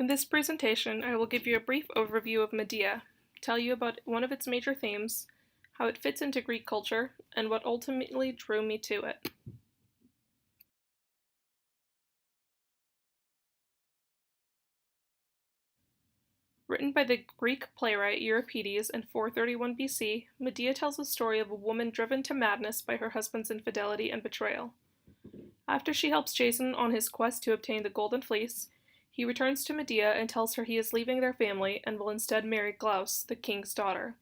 In this presentation, I will give you a brief overview of Medea, tell you about one of its major themes, how it fits into Greek culture, and what ultimately drew me to it. Written by the Greek playwright Euripides in 431 BC, Medea tells the story of a woman driven to madness by her husband's infidelity and betrayal. After she helps Jason on his quest to obtain the Golden Fleece, he returns to Medea and tells her he is leaving their family and will instead marry Glaus, the king's daughter.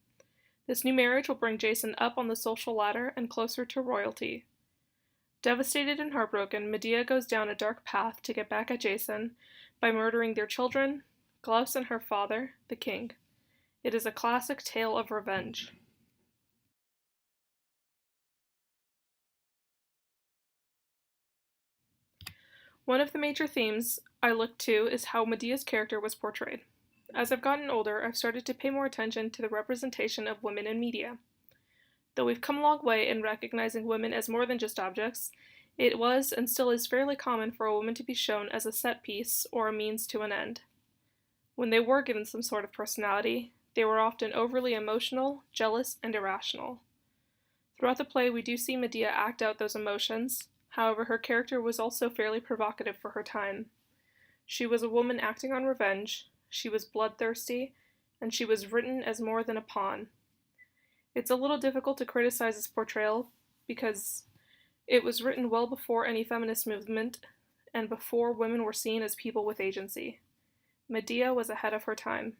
This new marriage will bring Jason up on the social ladder and closer to royalty. Devastated and heartbroken, Medea goes down a dark path to get back at Jason by murdering their children, Glaus and her father, the king. It is a classic tale of revenge. One of the major themes I looked to is how Medea's character was portrayed. As I've gotten older, I've started to pay more attention to the representation of women in media. Though we've come a long way in recognizing women as more than just objects, it was and still is fairly common for a woman to be shown as a set piece or a means to an end. When they were given some sort of personality, they were often overly emotional, jealous, and irrational. Throughout the play, we do see Medea act out those emotions. However, her character was also fairly provocative for her time. She was a woman acting on revenge, she was bloodthirsty, and she was written as more than a pawn. It's a little difficult to criticize this portrayal because it was written well before any feminist movement and before women were seen as people with agency. Medea was ahead of her time.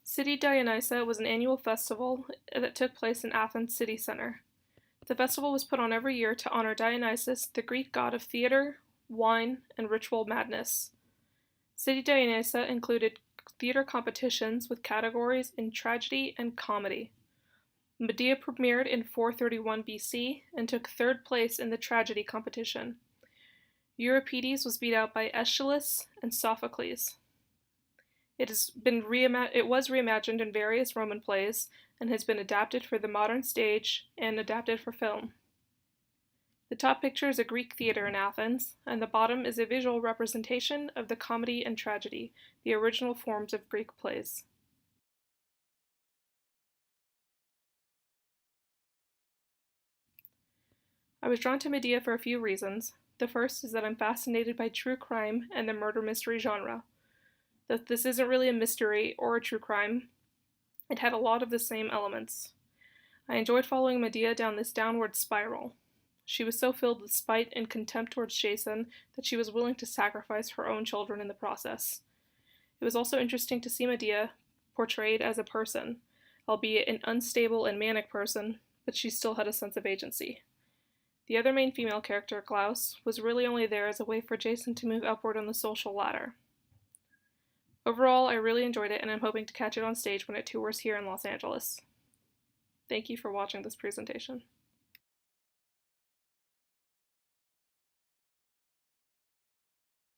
City Dionysia was an annual festival that took place in Athens city center. The festival was put on every year to honor Dionysus, the Greek god of theater, wine, and ritual madness. City Dionysia included theater competitions with categories in tragedy and comedy. Medea premiered in 431 BC and took third place in the tragedy competition. Euripides was beat out by Aeschylus and Sophocles. It was reimagined in various Roman plays and has been adapted for the modern stage and adapted for film. The top picture is a Greek theater in Athens, and the bottom is a visual representation of the comedy and tragedy, the original forms of Greek plays. I was drawn to Medea for a few reasons. The first is that I'm fascinated by true crime and the murder mystery genre. That this isn't really a mystery or a true crime. It had a lot of the same elements. I enjoyed following Medea down this downward spiral. She was so filled with spite and contempt towards Jason that she was willing to sacrifice her own children in the process. It was also interesting to see Medea portrayed as a person, albeit an unstable and manic person, but she still had a sense of agency. The other main female character, Glaus, was really only there as a way for Jason to move upward on the social ladder. Overall, I really enjoyed it, and I'm hoping to catch it on stage when it tours here in Los Angeles. Thank you for watching this presentation.